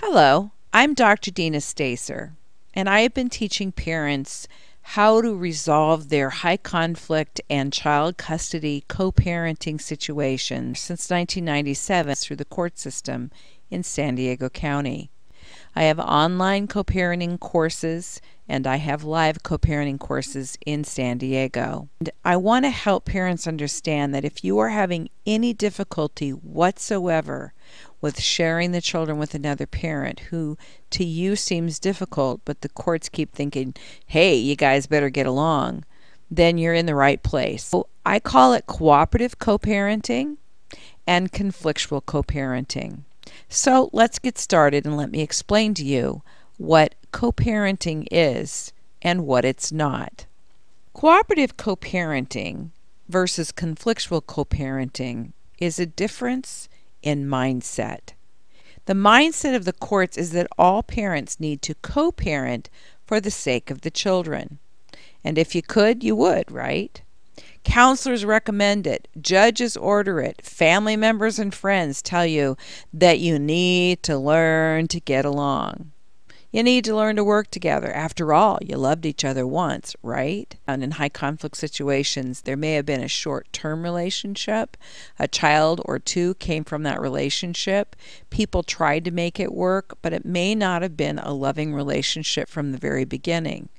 Hello, I'm Dr. Dina Stacer, and I have been teaching parents how to resolve their high conflict and child custody co-parenting situations since 1997 through the court system in San Diego County. I have online co-parenting courses and I have live co-parenting courses in San Diego. And I want to help parents understand that if you are having any difficulty whatsoever with sharing the children with another parent who to you seems difficult, but the courts keep thinking, hey, you guys better get along, then you're in the right place. So I call it cooperative co-parenting and conflictual co-parenting. So let's get started and let me explain to you what co-parenting is and what it's not. Cooperative co-parenting versus conflictual co-parenting is a difference in mindset. The mindset of the courts is that all parents need to co-parent for the sake of the children. And if you could, you would, right? Counselors recommend it, judges order it, family members and friends tell you that you need to learn to get along. You need to learn to work together. After all, you loved each other once, right? And in high conflict situations, there may have been a short-term relationship. A child or two came from that relationship. People tried to make it work, but it may not have been a loving relationship from the very beginning.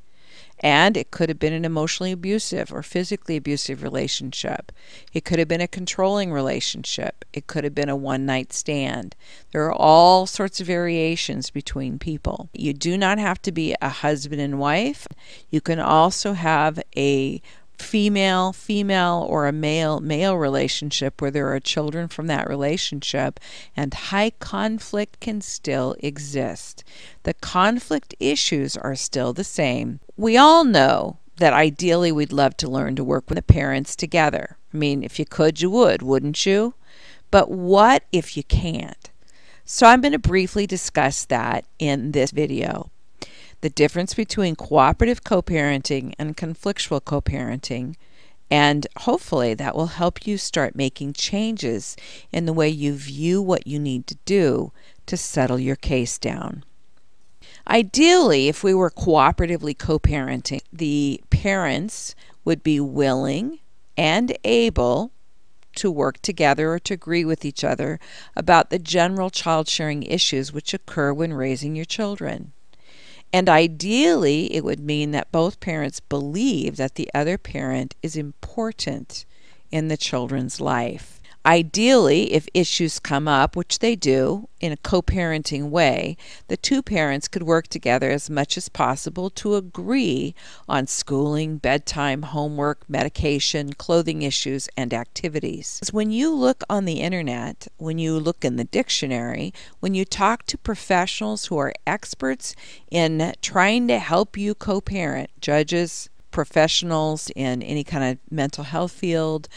And it could have been an emotionally abusive or physically abusive relationship. It could have been a controlling relationship. It could have been a one-night stand. There are all sorts of variations between people. You do not have to be a husband and wife. You can also have a female or a male relationship where there are children from that relationship, and high conflict can still exist. The conflict issues are still the same. We all know that ideally we'd love to learn to work with the parents together. I mean, if you could, you would, wouldn't you? But what if you can't? So I'm going to briefly discuss that in this video. The difference between cooperative co-parenting and conflictual co-parenting, and hopefully that will help you start making changes in the way you view what you need to do to settle your case down. Ideally, if we were cooperatively co-parenting, the parents would be willing and able to work together or to agree with each other about the general child sharing issues which occur when raising your children. And ideally, it would mean that both parents believe that the other parent is important in the children's life. Ideally, if issues come up, which they do, in a co-parenting way, the two parents could work together as much as possible to agree on schooling, bedtime, homework, medication, clothing issues, and activities. When you look on the internet, when you look in the dictionary, when you talk to professionals who are experts in trying to help you co-parent, judges, professionals in any kind of mental health field,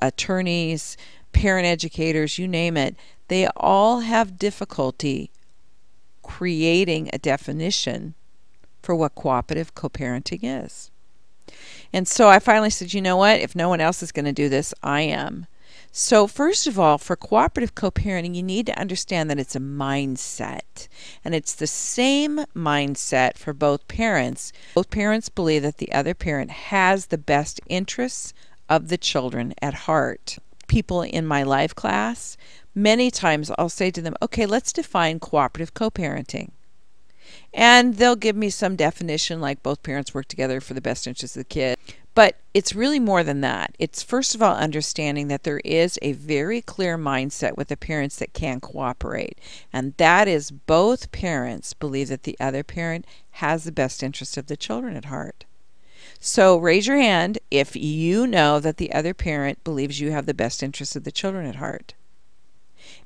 attorneys, parent educators, you name it, they all have difficulty creating a definition for what cooperative co-parenting is. And so I finally said, you know what, if no one else is going to do this, I am. So first of all, for cooperative co-parenting, you need to understand that it's a mindset. And it's the same mindset for both parents. Both parents believe that the other parent has the best interests of the children at heart. People in my live class, many times I'll say to them, okay, let's define cooperative co-parenting. And they'll give me some definition like both parents work together for the best interest of the kid. But it's really more than that. It's first of all understanding that there is a very clear mindset with the parents that can cooperate. And that is both parents believe that the other parent has the best interest of the children at heart. So raise your hand if you know that the other parent believes you have the best interests of the children at heart.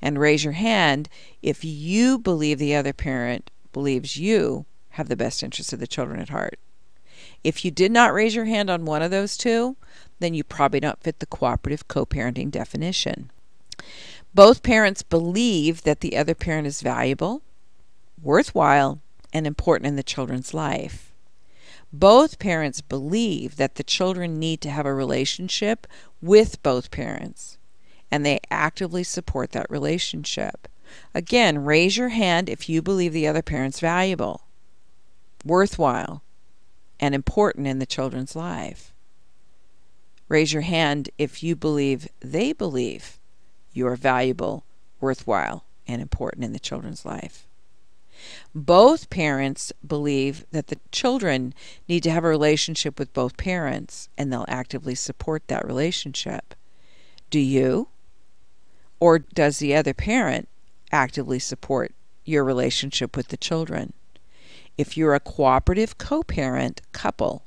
And raise your hand if you believe the other parent believes you have the best interests of the children at heart. If you did not raise your hand on one of those two, then you probably don't fit the cooperative co-parenting definition. Both parents believe that the other parent is valuable, worthwhile, and important in the children's life. Both parents believe that the children need to have a relationship with both parents, and they actively support that relationship. Again, raise your hand if you believe the other parent's valuable, worthwhile, and important in the children's life. Raise your hand if you believe they believe you are valuable, worthwhile, and important in the children's life. Both parents believe that the children need to have a relationship with both parents, and they'll actively support that relationship. Do you? Or does the other parent actively support your relationship with the children? If you're a cooperative co-parent couple,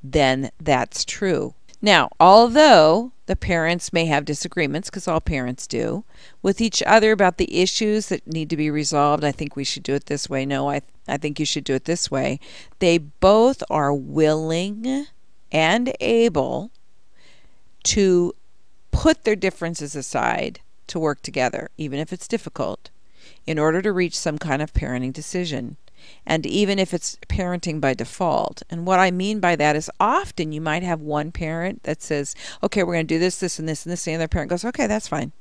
then that's true. Now, although the parents may have disagreements, because all parents do, with each other about the issues that need to be resolved, I think we should do it this way. No, I think you should do it this way. They both are willing and able to put their differences aside to work together, even if it's difficult, in order to reach some kind of parenting decision. And even if it's parenting by default. And what I mean by that is often you might have one parent that says, okay, we're going to do this, this, and this, and this, and the other parent goes, okay, that's fine.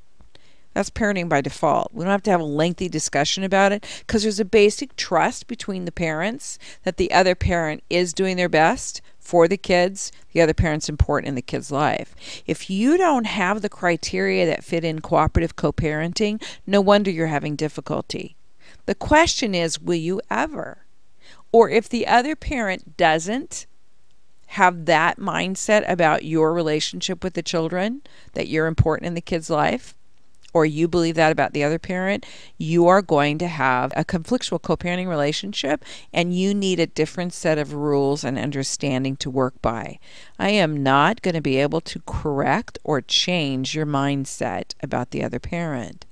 That's parenting by default. We don't have to have a lengthy discussion about it because there's a basic trust between the parents that the other parent is doing their best for the kids. The other parent's important in the kid's life. If you don't have the criteria that fit in cooperative co-parenting, no wonder you're having difficulty. The question is, will you ever? Or if the other parent doesn't have that mindset about your relationship with the children, that you're important in the kid's life, or you believe that about the other parent, you are going to have a conflictual co-parenting relationship, and you need a different set of rules and understanding to work by. I am not going to be able to correct or change your mindset about the other parent.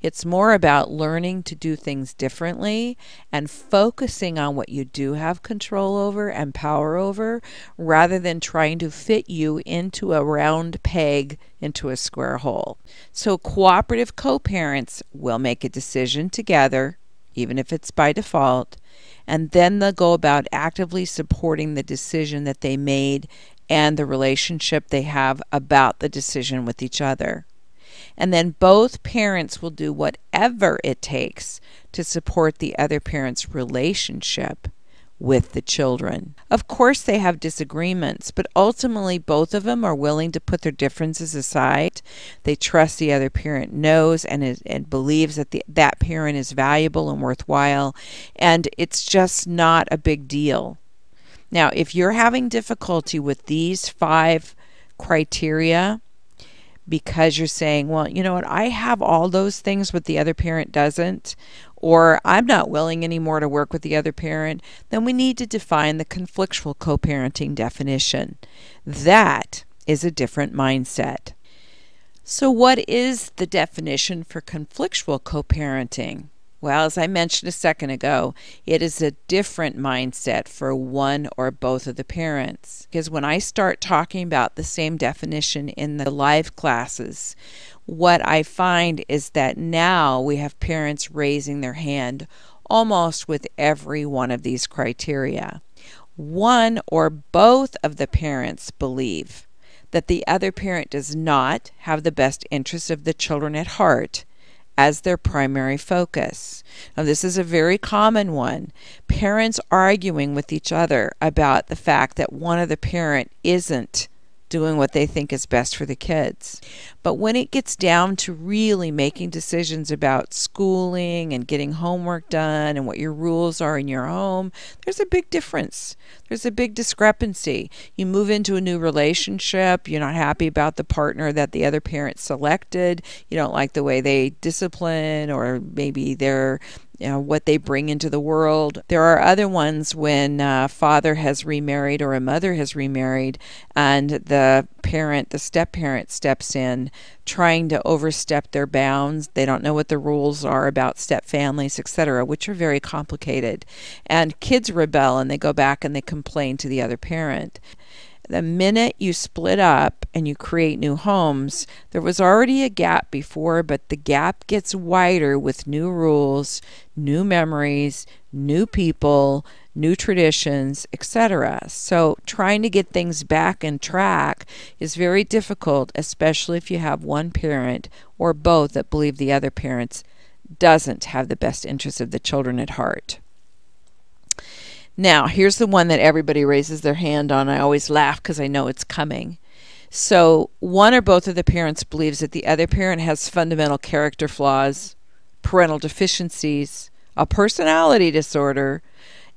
It's more about learning to do things differently and focusing on what you do have control over and power over, rather than trying to fit you into a round peg into a square hole. So cooperative co-parents will make a decision together, even if it's by default, and then they'll go about actively supporting the decision that they made and the relationship they have about the decision with each other. And then both parents will do whatever it takes to support the other parent's relationship with the children. Of course they have disagreements, but ultimately both of them are willing to put their differences aside. They trust the other parent knows and believes that that parent is valuable and worthwhile, and it's just not a big deal. Now, if you're having difficulty with these 5 criteria, because you're saying, well, you know what, I have all those things but the other parent doesn't, or I'm not willing anymore to work with the other parent, then we need to define the conflictual co-parenting definition. That is a different mindset. So what is the definition for conflictual co-parenting? Well, as I mentioned a second ago, it is a different mindset for one or both of the parents. Because when I start talking about the same definition in the live classes, what I find is that now we have parents raising their hand almost with every one of these criteria. One or both of the parents believe that the other parent does not have the best interests of the children at heart as their primary focus. Now, this is a very common one. Parents arguing with each other about the fact that one of the parent isn't doing what they think is best for the kids. But when it gets down to really making decisions about schooling and getting homework done and what your rules are in your home, there's a big difference. There's a big discrepancy. You move into a new relationship, you're not happy about the partner that the other parent selected, you don't like the way they discipline, or maybe they're what they bring into the world. There are other ones when a father has remarried or a mother has remarried, and the step-parent steps in, trying to overstep their bounds. They don't know what the rules are about step families, etc., which are very complicated. And kids rebel and they go back and they complain to the other parent. The minute you split up and you create new homes, there was already a gap before, but the gap gets wider with new rules, new memories, new people, new traditions, etc. So trying to get things back on track is very difficult, especially if you have one parent or both that believe the other parent's doesn't have the best interests of the children at heart. Now, here's the one that everybody raises their hand on. I always laugh because I know it's coming. So, one or both of the parents believes that the other parent has fundamental character flaws, parental deficiencies, a personality disorder,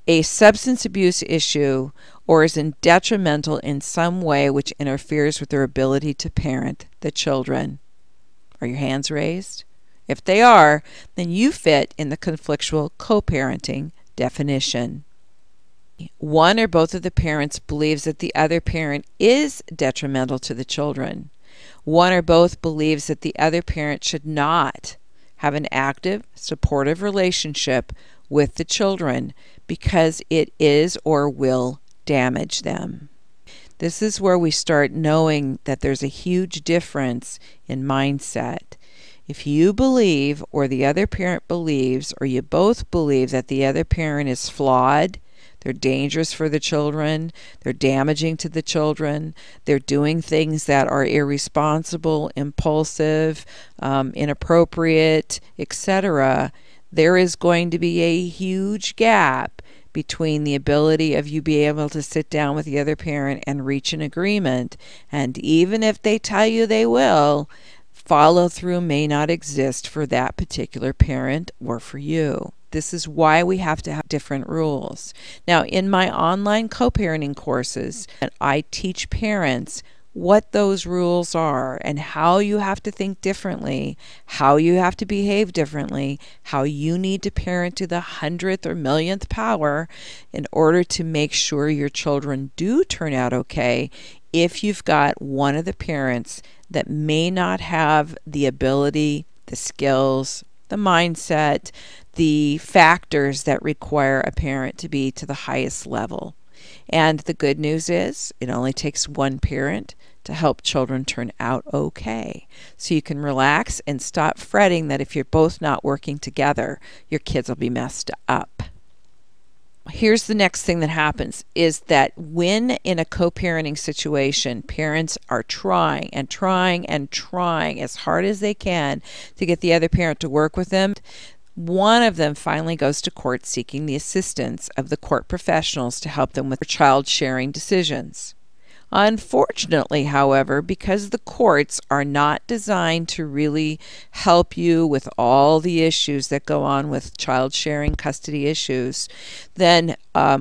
a substance abuse issue, or is detrimental in some way which interferes with their ability to parent the children. Are your hands raised? If they are, then you fit in the conflictual co-parenting definition. One or both of the parents believes that the other parent is detrimental to the children. One or both believes that the other parent should not have an active, supportive relationship with the children because it is or will damage them. This is where we start knowing that there's a huge difference in mindset. If you believe, or the other parent believes, or you both believe that the other parent is flawed, they're dangerous for the children, they're damaging to the children, they're doing things that are irresponsible, impulsive, inappropriate, etc., there is going to be a huge gap between the ability of you be able to sit down with the other parent and reach an agreement, and even if they tell you they will, follow through may not exist for that particular parent or for you. This is why we have to have different rules. Now, in my online co-parenting courses, I teach parents what those rules are and how you have to think differently, how you have to behave differently, how you need to parent to the 100th or millionth power in order to make sure your children do turn out okay if you've got one of the parents that may not have the ability, the skills, the mindset, the factors that require a parent to be to the highest level. And the good news is it only takes one parent to help children turn out okay. So you can relax and stop fretting that if you're both not working together, your kids will be messed up. Here's the next thing that happens is that when in a co-parenting situation, parents are trying and trying and trying as hard as they can to get the other parent to work with them, one of them finally goes to court seeking the assistance of the court professionals to help them with their child sharing decisions. Unfortunately, however, because the courts are not designed to really help you with all the issues that go on with child sharing custody issues, then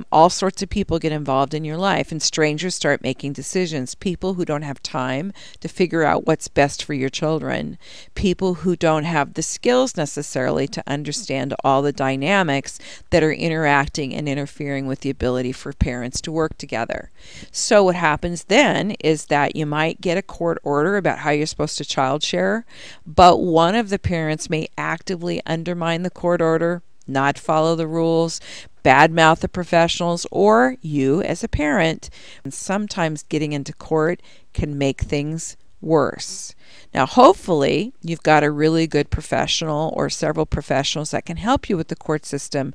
all sorts of people get involved in your life and strangers start making decisions. People who don't have time to figure out what's best for your children. People who don't have the skills necessarily to understand all the dynamics that are interacting and interfering with the ability for parents to work together. So what happens then is that you might get a court order about how you're supposed to child share, but one of the parents may actively undermine the court order, not follow the rules, badmouth the professionals, or you as a parent. And sometimes getting into court can make things worse. Now, hopefully, you've got a really good professional or several professionals that can help you with the court system.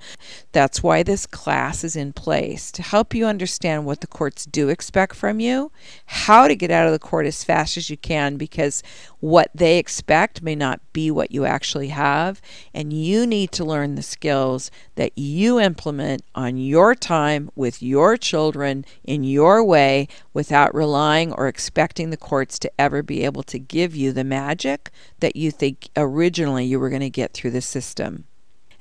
That's why this class is in place, to help you understand what the courts do expect from you, how to get out of the court as fast as you can, because what they expect may not be what you actually have, and you need to learn the skills that you implement on your time with your children in your way without relying or expecting the courts to ever be able to give you the magic that you think originally you were going to get through the system.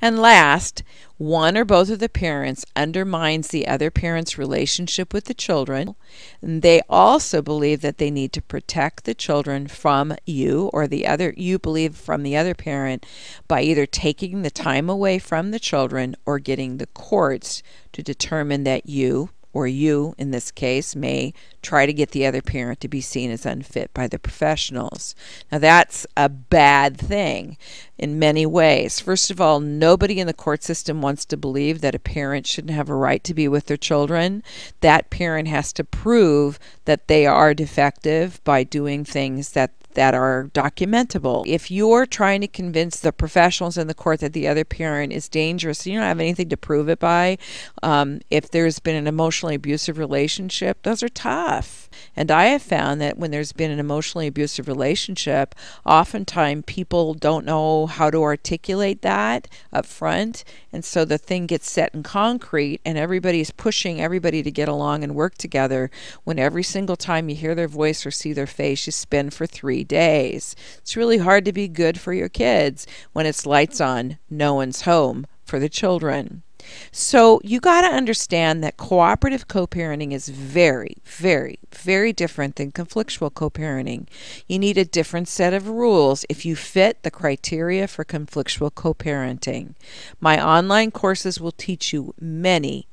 And last, one or both of the parents undermines the other parent's relationship with the children. They also believe that they need to protect the children from you, or you believe from the other parent, by either taking the time away from the children or getting the courts to determine that you, or you in this case, may try to get the other parent to be seen as unfit by the professionals. Now that's a bad thing in many ways. First of all, nobody in the court system wants to believe that a parent shouldn't have a right to be with their children. That parent has to prove that they are defective by doing things that that are documentable. If you're trying to convince the professionals in the court that the other parent is dangerous, you don't have anything to prove it by. If there's been an emotionally abusive relationship, those are tough. And I have found that when there's been an emotionally abusive relationship, oftentimes people don't know how to articulate that up front. And so the thing gets set in concrete and everybody's pushing everybody to get along and work together, when every single time you hear their voice or see their face, you spin for 3 days. It's really hard to be good for your kids when it's lights on, no one's home for the children. So you got to understand that cooperative co-parenting is very, very, very different than conflictual co-parenting. You need a different set of rules if you fit the criteria for conflictual co-parenting. My online courses will teach you many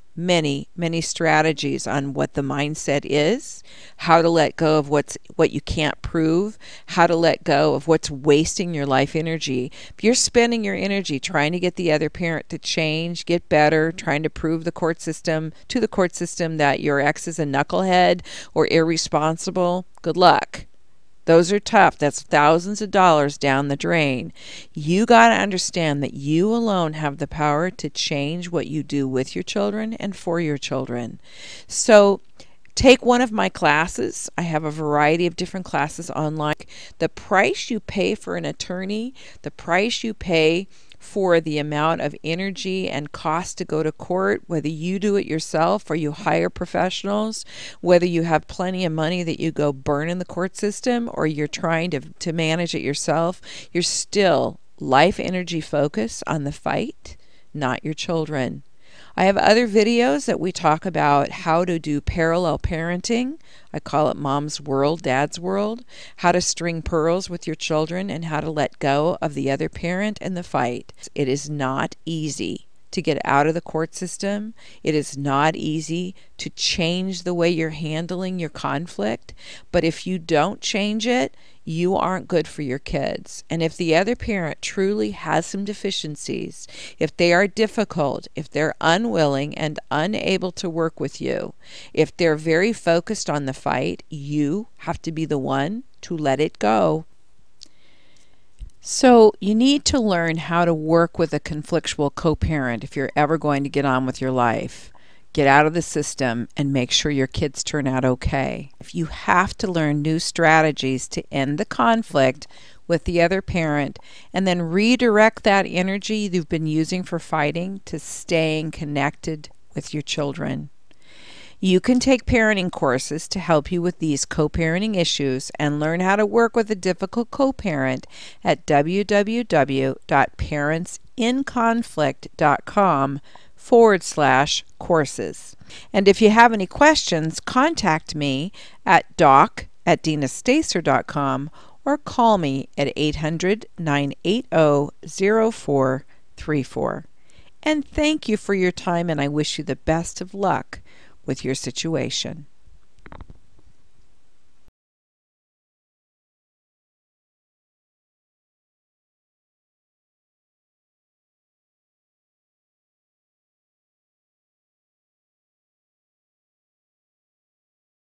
strategies on what the mindset is, how to let go of what you can't prove, how to let go of what's wasting your life energy. If you're spending your energy trying to get the other parent to change, get better, trying to prove to the court system that your ex is a knucklehead or irresponsible, good luck. Those are tough. That's thousands of dollars down the drain. You got to understand that you alone have the power to change what you do with your children and for your children. So take one of my classes. I have a variety of different classes online. The price you pay for an attorney, the price you pay for the amount of energy and cost to go to court, whether you do it yourself or you hire professionals, whether you have plenty of money that you go burn in the court system or you're trying to manage it yourself, you're still life energy focused on the fight, not your children. I have other videos that we talk about how to do parallel parenting. I call it Mom's World, Dad's World. How to string pearls with your children and how to let go of the other parent and the fight. It is not easy to get out of the court system. It is not easy to change the way you're handling your conflict. But if you don't change it, you aren't good for your kids. And if the other parent truly has some deficiencies, if they are difficult, if they're unwilling and unable to work with you, if they're very focused on the fight, you have to be the one to let it go. So you need to learn how to work with a conflictual co-parent if you're ever going to get on with your life. Get out of the system and make sure your kids turn out okay. If you have to learn new strategies to end the conflict with the other parent and then redirect that energy you've been using for fighting to staying connected with your children. You can take parenting courses to help you with these co-parenting issues and learn how to work with a difficult co-parent at www.parentsinconflict.com/courses. And if you have any questions, contact me at doc@dinastacer.com or call me at 800-980-0434. And thank you for your time, and I wish you the best of luck with your situation.